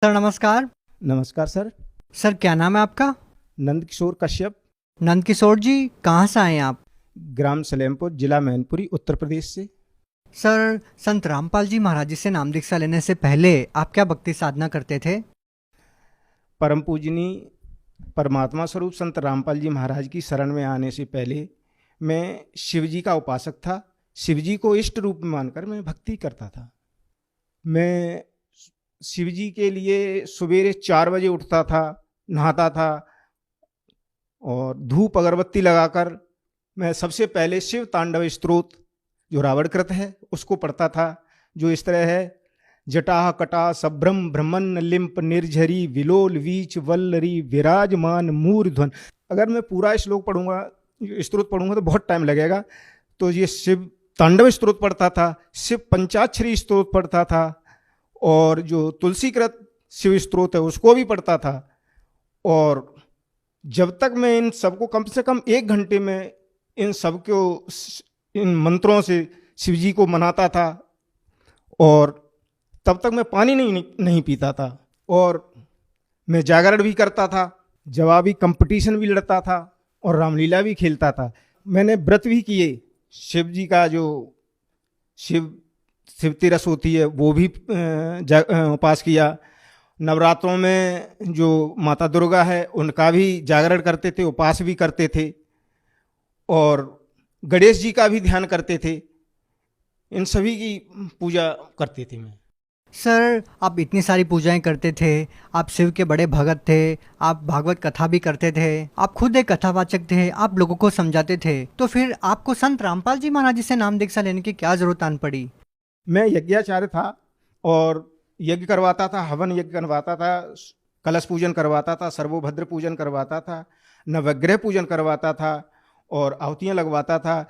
Sir नमस्कार। नमस्कार sir. Sir क्या नाम है आपका? नंद किशोर कश्यप। नंद किशोर जी, कहाँ से आए हैं आप? ग्राम सलेमपुर, जिला मैनपुरी, उत्तर प्रदेश से। सर संत रामपाल जी महाराज जी से नाम दीक्षा लेने से पहले आप क्या भक्ति साधना करते थे? परम पूजनीय परमात्मा स्वरूप संत रामपाल जी महाराज की शरण में आने से पहले मैं शिव जी का उपासक था। शिव जी को इष्ट रूप में मानकर मैं भक्ति करता था। मैं शिव जी के लिए सवेरे 4 बजे उठता था, नहाता था और धूप अगरबत्ती लगाकर मैं सबसे पहले शिव तांडव स्तोत्र जो रावणकृत है उसको पढ़ता था, जो इस तरह है। जटाह कटा सभ्रम ब्रह्मन लिंप निर्झरी विलोल वीच वल्लरी विराजमान मूर्ध्वन। अगर मैं पूरा श्लोक पढ़ूंगा, स्तोत्र पढ़ूंगा तो बहुत टाइम लगेगा। तो ये शिव तांडव स्तोत्र पढ़ता था, शिव पंचाक्षरी स्तोत्र पढ़ता था और जो तुलसीकृत शिव स्तोत्र है उसको भी पढ़ता था। और जब तक मैं इन सबको कम से कम 1 घंटे में इन सबको इन मंत्रों से शिव जी को मनाता था और तब तक मैं पानी नहीं पीता था। और मैं जागरण भी करता था, जवाबी कंपटीशन भी लड़ता था और रामलीला भी खेलता था। मैंने व्रत भी किए, शिव जी का जो शिव तिरस होती है वो भी उपास किया। नवरात्रों में जो माता दुर्गा है उनका भी जागरण करते थे, उपास भी करते थे और गणेश जी का भी ध्यान करते थे। इन सभी की पूजा करते थे मैं। सर आप इतनी सारी पूजाएं करते थे, आप शिव के बड़े भगत थे, आप भागवत कथा भी करते थे, आप खुद एक कथावाचक थे, आप लोगों को समझाते थे, तो फिर आपको संत रामपाल जी महाराज जी से नाम दीक्षा लेने की क्या जरूरत आन पड़ी? मैं यज्ञाचार्य था और यज्ञ करवाता था, हवन यज्ञ करवाता था, कलश पूजन करवाता था, सर्वभद्र पूजन करवाता था, नवग्रह पूजन करवाता था और आहुतियाँ लगवाता था।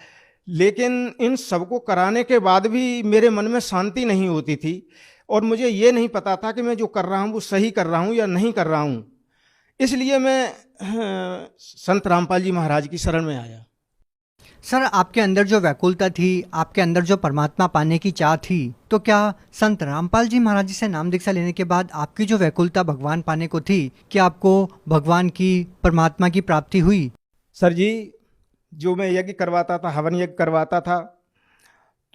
लेकिन इन सबको कराने के बाद भी मेरे मन में शांति नहीं होती थी और मुझे ये नहीं पता था कि मैं जो कर रहा हूँ वो सही कर रहा हूँ या नहीं कर रहा हूँ। इसलिए मैं संत रामपाल जी महाराज की शरण में आया। सर आपके अंदर जो व्याकुलता थी, आपके अंदर जो परमात्मा पाने की चाह थी, तो क्या संत रामपाल जी महाराज जी से नाम दीक्षा लेने के बाद आपकी जो व्याकुलता भगवान पाने को थी, क्या आपको भगवान की, परमात्मा की प्राप्ति हुई? सर जी, जो मैं यज्ञ करवाता था, हवन यज्ञ करवाता था,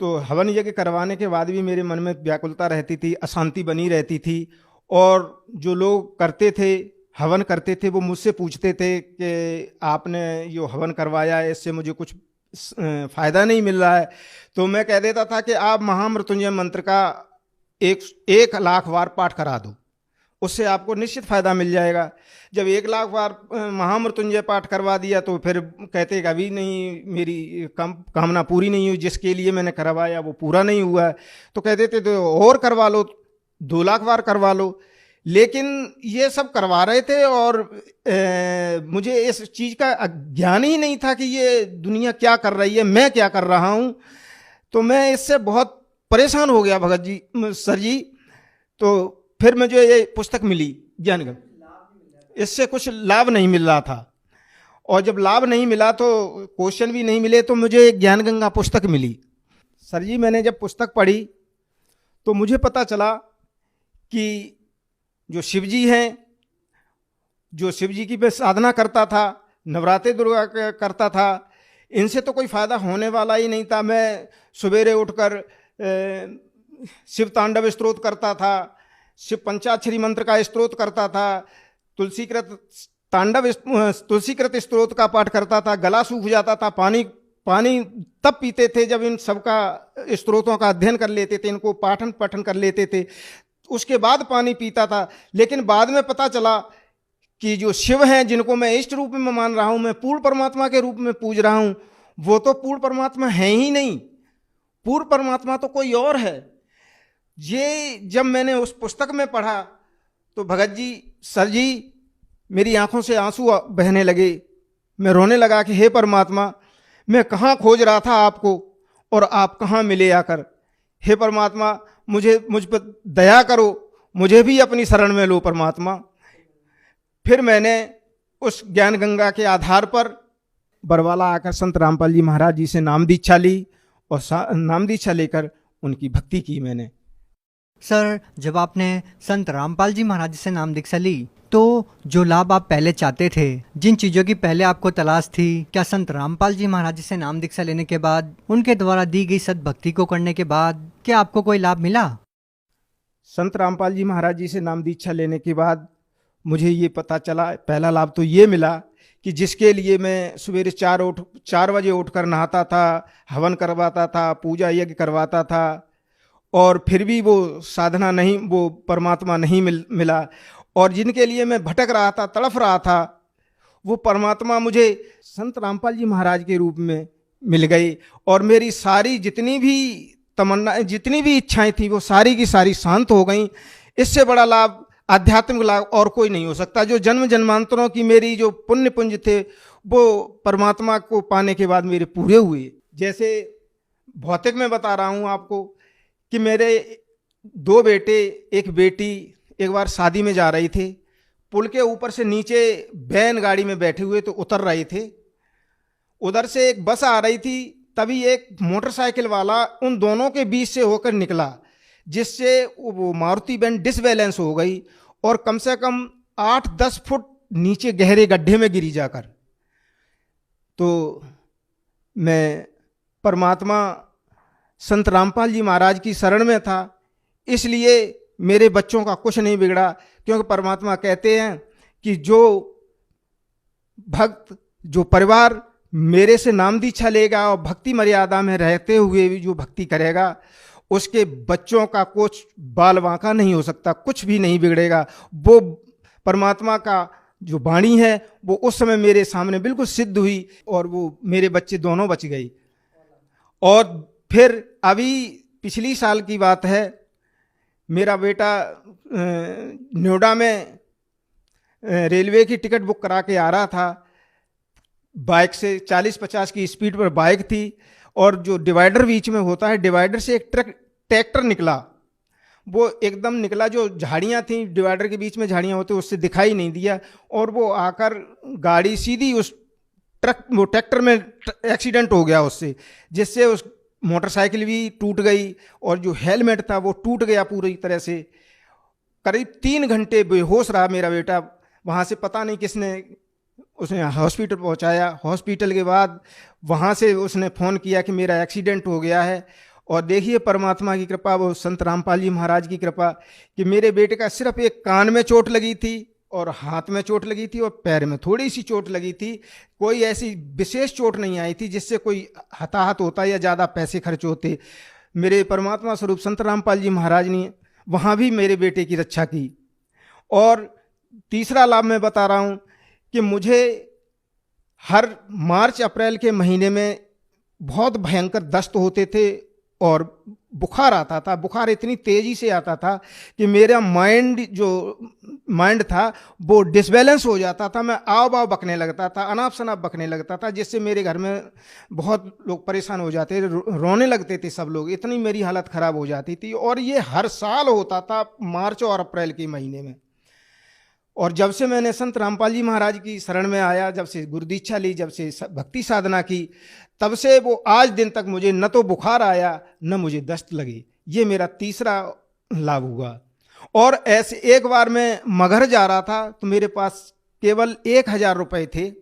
तो हवन यज्ञ करवाने के बाद भी मेरे मन में व्याकुलता रहती थी, अशांति बनी रहती थी। और जो लोग करते थे, हवन करते थे, वो मुझसे पूछते थे कि आपने जो हवन करवाया है इससे मुझे कुछ फ़ायदा नहीं मिल रहा है। तो मैं कह देता था कि आप महामृत्युंजय मंत्र का 1 लाख बार पाठ करा दो, उससे आपको निश्चित फ़ायदा मिल जाएगा। जब 1 लाख बार महामृत्युंजय पाठ करवा दिया तो फिर कहते कि अभी नहीं, मेरी कामना पूरी नहीं हुई, जिसके लिए मैंने करवाया वो पूरा नहीं हुआ है। तो कहते थे तो और करवा लो, 2 लाख बार करवा लो। लेकिन ये सब करवा रहे थे और मुझे इस चीज़ का ज्ञान ही नहीं था कि ये दुनिया क्या कर रही है, मैं क्या कर रहा हूँ। तो मैं इससे बहुत परेशान हो गया भगत जी, सर जी। तो फिर मुझे ये पुस्तक मिली ज्ञान, इससे कुछ लाभ नहीं मिल रहा था और जब लाभ नहीं मिला तो क्वेश्चन भी नहीं मिले, तो मुझे एक ज्ञान गंगा पुस्तक मिली। सर जी, मैंने जब पुस्तक पढ़ी तो मुझे पता चला कि जो शिव जी हैं, जो शिव जी की मैं साधना करता था, नवरात्रि दुर्गा करता था, इनसे तो कोई फ़ायदा होने वाला ही नहीं था। मैं सवेरे उठकर शिव तांडव स्तोत्र करता था, शिव पंचाक्षरी मंत्र का स्तोत्र करता था, तुलसीकृत स्तोत्र का पाठ करता था, गला सूख जाता था, पानी तब पीते थे जब इन सबका स्तोत्रों का अध्ययन कर लेते थे, इनको पाठन पठन कर लेते थे, उसके बाद पानी पीता था। लेकिन बाद में पता चला कि जो शिव हैं, जिनको मैं इष्ट रूप में मान रहा हूँ, मैं पूर्ण परमात्मा के रूप में पूज रहा हूँ, वो तो पूर्ण परमात्मा है ही नहीं। पूर्ण परमात्मा तो कोई और है। ये जब मैंने उस पुस्तक में पढ़ा तो भगत जी, सर जी, मेरी आंखों से आंसू बहने लगे। मैं रोने लगा कि हे परमात्मा, मैं कहाँ खोज रहा था आपको और आप कहाँ मिले आकर। हे परमात्मा, मुझ पर दया करो, मुझे भी अपनी शरण में लो परमात्मा। फिर मैंने उस ज्ञान गंगा के आधार पर बरवाला आकर संत रामपाल जी महाराज जी से नाम दीक्षा ली और नाम दीक्षा लेकर उनकी भक्ति की मैंने। सर, जब आपने संत रामपाल जी महाराज से नाम दीक्षा ली तो जो लाभ आप पहले चाहते थे, जिन चीजों की पहले आपको तलाश थी, क्या संत रामपाल जी महाराज से नाम दीक्षा लेने के बाद, उनके द्वारा दी गई सद्भक्ति को करने के बाद क्या आपको कोई लाभ मिला? संत रामपाल जी महाराज जी से नाम दीक्षा लेने के बाद मुझे ये पता चला, पहला लाभ तो ये मिला कि जिसके लिए मैं सवेरे 4 बजे उठकर नहाता था, हवन करवाता था, पूजा यज्ञ करवाता था, और फिर भी वो साधना नहीं, वो परमात्मा नहीं मिला, और जिनके लिए मैं भटक रहा था, तड़फ रहा था, वो परमात्मा मुझे संत रामपाल जी महाराज के रूप में मिल गई, और मेरी सारी जितनी भी तमन्ना, जितनी भी इच्छाएं थी, वो सारी की सारी शांत हो गई। इससे बड़ा लाभ, आध्यात्मिक लाभ और कोई नहीं हो सकता। जो जन्म जन्मांतरों की मेरी जो पुण्य पुंज थे, वो परमात्मा को पाने के बाद मेरे पूरे हुए। जैसे भौतिक में बता रहा हूँ आपको कि मेरे 2 बेटे, 1 बेटी एक बार शादी में जा रही थे, पुल के ऊपर से नीचे बैन गाड़ी में बैठे हुए तो उतर रहे थे, उधर से एक बस आ रही थी, तभी एक मोटरसाइकिल वाला उन दोनों के बीच से होकर निकला, जिससे वो मारुति वैन डिसबैलेंस हो गई और कम से कम 8-10 फुट नीचे गहरे गड्ढे में गिरी जाकर। तो मैं परमात्मा संत रामपाल जी महाराज की शरण में था, इसलिए मेरे बच्चों का कुछ नहीं बिगड़ा, क्योंकि परमात्मा कहते हैं कि जो भक्त, जो परिवार मेरे से नाम दीक्षा लेगा और भक्ति मर्यादा में रहते हुए भी जो भक्ति करेगा, उसके बच्चों का कुछ बाल बांका नहीं हो सकता, कुछ भी नहीं बिगड़ेगा। वो परमात्मा का जो वाणी है वो उस समय मेरे सामने बिल्कुल सिद्ध हुई, और वो मेरे बच्चे दोनों बच गई। और फिर अभी पिछली साल की बात है, मेरा बेटा नोएडा में रेलवे की टिकट बुक करा के आ रहा था, बाइक से 40-50 की स्पीड पर बाइक थी, और जो डिवाइडर बीच में होता है, डिवाइडर से एक ट्रैक्टर निकला, वो एकदम निकला, जो झाड़ियाँ थी डिवाइडर के बीच में झाड़ियाँ होती, उससे दिखाई नहीं दिया, और वो आकर गाड़ी सीधी उस वो ट्रैक्टर में एक्सीडेंट हो गया उससे, जिससे उस मोटरसाइकिल भी टूट गई, और जो हेलमेट था वो टूट गया पूरी तरह से। करीब 3 घंटे बेहोश रहा मेरा बेटा, वहाँ से पता नहीं किसने उसने हॉस्पिटल पहुँचाया। हॉस्पिटल के बाद वहाँ से उसने फ़ोन किया कि मेरा एक्सीडेंट हो गया है, और देखिए परमात्मा की कृपा, वो संत रामपाल जी महाराज की कृपा, कि मेरे बेटे का सिर्फ एक कान में चोट लगी थी, और हाथ में चोट लगी थी, और पैर में थोड़ी सी चोट लगी थी। कोई ऐसी विशेष चोट नहीं आई थी जिससे कोई हताहत होता या ज़्यादा पैसे खर्च होते। मेरे परमात्मा स्वरूप संत रामपाल जी महाराज ने वहाँ भी मेरे बेटे की रक्षा की। और तीसरा लाभ मैं बता रहा हूँ कि मुझे हर मार्च अप्रैल के महीने में बहुत भयंकर दस्त होते थे, और बुखार आता था। बुखार इतनी तेज़ी से आता था कि मेरा माइंड था वो डिसबैलेंस हो जाता था। मैं आव बाव बकने लगता था, अनाप शनाप बकने लगता था, जिससे मेरे घर में बहुत लोग परेशान हो जाते थे, रोने लगते थे सब लोग, इतनी मेरी हालत ख़राब हो जाती थी। और ये हर साल होता था मार्च और अप्रैल के महीने में। और जब से मैंने संत रामपाल जी महाराज की शरण में आया, जब से गुरु दीक्षा ली, जब से भक्ति साधना की, तब से वो आज दिन तक मुझे न तो बुखार आया न मुझे दस्त लगी। ये मेरा तीसरा लाभ हुआ। और ऐसे एक बार मैं मगहर जा रहा था, तो मेरे पास केवल 1000 रुपये थे,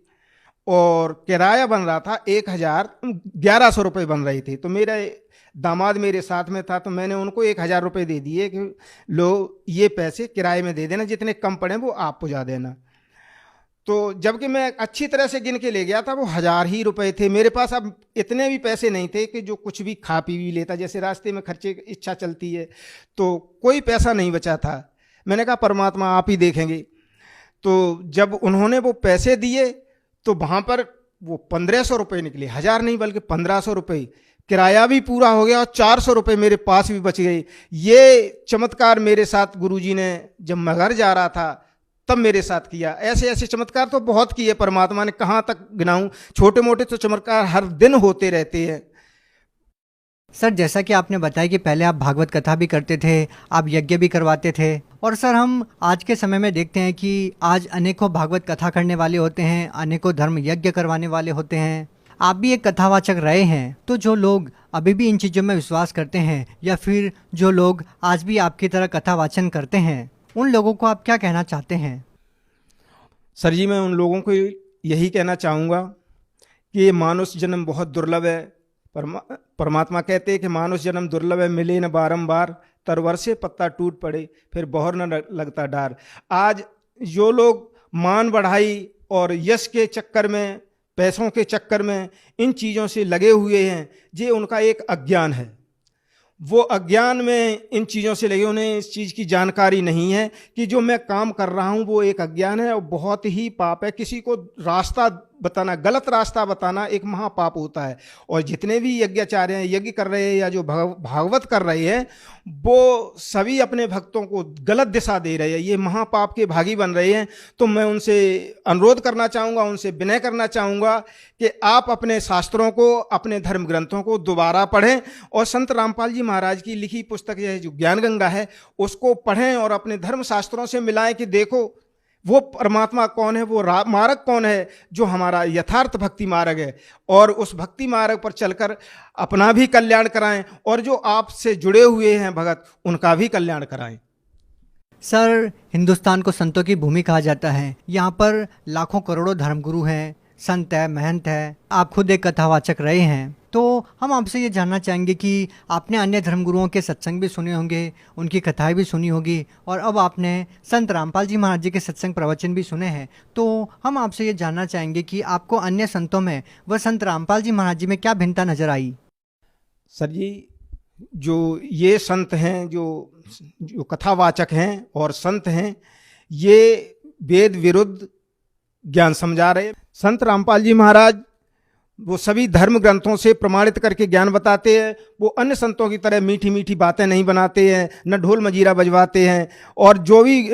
और किराया बन रहा था 1100 रुपये बन रही थी। तो मेरे दामाद मेरे साथ में था, तो मैंने उनको 1000 रुपये दे दिए कि लो ये पैसे किराए में दे देना, जितने कम पड़े वो आप पहुँचा देना। तो जबकि मैं अच्छी तरह से गिन के ले गया था, वो 1000 ही रुपये थे मेरे पास। अब इतने भी पैसे नहीं थे कि जो कुछ भी खा पी भी लेता, जैसे रास्ते में खर्चे की इच्छा चलती है, तो कोई पैसा नहीं बचा था। मैंने कहा परमात्मा आप ही देखेंगे। तो जब उन्होंने वो पैसे दिए, तो वहाँ पर वो 1500 रुपये निकले, 1000 नहीं बल्कि 1500 रुपये। किराया भी पूरा हो गया, और 400 रुपये मेरे पास भी बच गए। ये चमत्कार मेरे साथ गुरुजी ने जब मैं घर जा रहा था तब मेरे साथ किया। ऐसे ऐसे चमत्कार तो बहुत किए परमात्मा ने, कहाँ तक गिनाऊं। छोटे मोटे तो चमत्कार हर दिन होते रहते हैं। सर, जैसा कि आपने बताया कि पहले आप भागवत कथा भी करते थे, आप यज्ञ भी करवाते थे, और सर हम आज के समय में देखते हैं कि आज अनेकों भागवत कथा करने वाले होते हैं, अनेकों धर्म यज्ञ करवाने वाले होते हैं। आप भी एक कथावाचक रहे हैं, तो जो लोग अभी भी इन चीज़ों में विश्वास करते हैं या फिर जो लोग आज भी आपकी तरह कथावाचन करते हैं, उन लोगों को आप क्या कहना चाहते हैं? सर जी, मैं उन लोगों को यही कहना चाहूँगा कि ये मानुष जन्म बहुत दुर्लभ है। परमात्मा कहते हैं कि मानुष जन्म दुर्लभ है, मिले न बारंबार, तरवर से पत्ता टूट पड़े फिर बौर न लगता डार। आज जो लोग मान बढ़ाई और यश के चक्कर में, पैसों के चक्कर में इन चीज़ों से लगे हुए हैं, ये उनका एक अज्ञान है। वो अज्ञान में इन चीज़ों से लगे, उन्हें इस चीज़ की जानकारी नहीं है कि जो मैं काम कर रहा हूँ वो एक अज्ञान है और बहुत ही पाप है। किसी को रास्ता बताना, गलत रास्ता बताना एक महापाप होता है। और जितने भी यज्ञाचार्य हैं, यज्ञ कर रहे हैं या जो भागवत कर रहे हैं, वो सभी अपने भक्तों को गलत दिशा दे रहे हैं, ये महापाप के भागी बन रहे हैं। तो मैं उनसे अनुरोध करना चाहूँगा, उनसे विनय करना चाहूँगा कि आप अपने शास्त्रों को, अपने धर्म ग्रंथों को दोबारा पढ़ें और संत रामपाल जी महाराज की लिखी पुस्तक है जो ज्ञान गंगा है, उसको पढ़ें और अपने धर्म शास्त्रों से मिलाएं कि देखो वो परमात्मा कौन है, वो मार्ग कौन है जो हमारा यथार्थ भक्ति मार्ग है। और उस भक्ति मार्ग पर चलकर अपना भी कल्याण कराएं और जो आपसे जुड़े हुए हैं भगत, उनका भी कल्याण कराएं। सर, हिंदुस्तान को संतों की भूमि कहा जाता है। यहाँ पर लाखों करोड़ों धर्मगुरु हैं, संत है, महंत है। आप खुद एक कथावाचक रहे हैं, तो हम आपसे ये जानना चाहेंगे कि आपने अन्य धर्मगुरुओं के सत्संग भी सुने होंगे, उनकी कथाएं भी सुनी होगी, और अब आपने संत रामपाल जी महाराज जी के सत्संग प्रवचन भी सुने हैं। तो हम आपसे ये जानना चाहेंगे कि आपको अन्य संतों में व संत रामपाल जी महाराज जी में क्या भिन्नता नजर आई? सर जी, जो ये संत हैं, जो कथावाचक हैं और संत हैं, ये वेद विरुद्ध ज्ञान समझा रहे। संत रामपाल जी महाराज वो सभी धर्म ग्रंथों से प्रमाणित करके ज्ञान बताते हैं। वो अन्य संतों की तरह मीठी मीठी बातें नहीं बनाते हैं, न ढोल मजीरा बजवाते हैं, और जो भी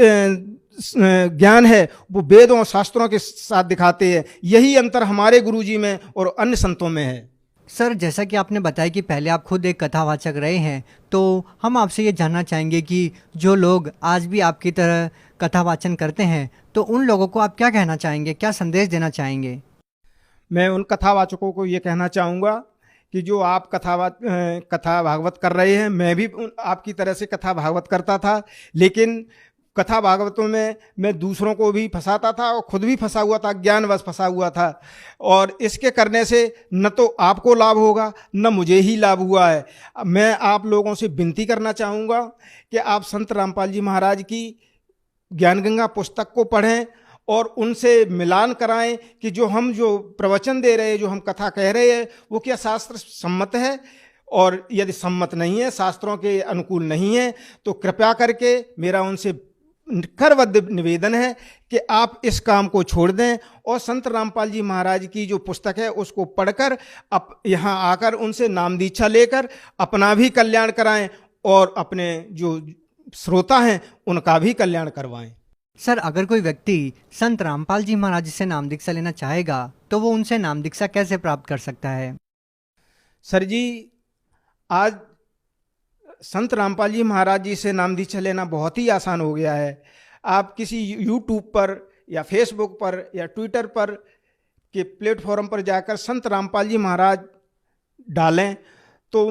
ज्ञान है वो वेदों और शास्त्रों के साथ दिखाते हैं। यही अंतर हमारे गुरुजी में और अन्य संतों में है। सर, जैसा कि आपने बताया कि पहले आप खुद एक कथावाचक रहे हैं, तो हम आपसे ये जानना चाहेंगे कि जो लोग आज भी आपकी तरह कथावाचन करते हैं, तो उन लोगों को आप क्या कहना चाहेंगे, क्या संदेश देना चाहेंगे? मैं उन कथावाचकों को ये कहना चाहूँगा कि जो आप कथा भागवत कर रहे हैं, मैं भी आपकी तरह से कथा भागवत करता था, लेकिन कथा भागवतों में मैं दूसरों को भी फंसाता था और खुद भी फंसा हुआ था, ज्ञानवश फंसा हुआ था। और इसके करने से न तो आपको लाभ होगा न मुझे ही लाभ हुआ है। मैं आप लोगों से विनती करना चाहूँगा कि आप संत रामपाल जी महाराज की ज्ञान गंगा पुस्तक को पढ़ें और उनसे मिलान कराएं कि जो प्रवचन दे रहे हैं, जो हम कथा कह रहे हैं, वो क्या शास्त्र सम्मत है। और यदि सम्मत नहीं है, शास्त्रों के अनुकूल नहीं है, तो कृपया करके मेरा उनसे करबद्ध निवेदन है कि आप इस काम को छोड़ दें और संत रामपाल जी महाराज की जो पुस्तक है उसको पढ़कर यहाँ आकर उनसे नाम दीक्षा लेकर अपना भी कल्याण कराएं और अपने जो श्रोता हैं उनका भी कल्याण करवाएं। सर, अगर कोई व्यक्ति संत रामपाल जी महाराज से नाम दीक्षा लेना चाहेगा, तो वो उनसे नाम दीक्षा कैसे प्राप्त कर सकता है? सर जी, आज संत रामपाल जी महाराज जी से नाम दीक्षा लेना बहुत ही आसान हो गया है। आप किसी यूट्यूब पर या फेसबुक पर या ट्विटर पर के प्लेटफॉर्म पर जाकर संत रामपाल जी महाराज डालें तो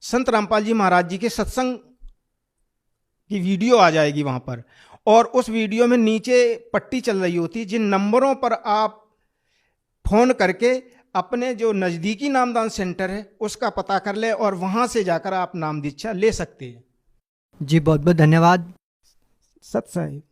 संत रामपाल जी महाराज जी के सत्संग की वीडियो आ जाएगी वहाँ पर, और उस वीडियो में नीचे पट्टी चल रही होती है, जिन नंबरों पर आप फ़ोन करके अपने जो नज़दीकी नामदान सेंटर है उसका पता कर ले और वहाँ से जाकर आप नाम दीक्षा ले सकते हैं। जी, बहुत बहुत धन्यवाद। सत साहिब।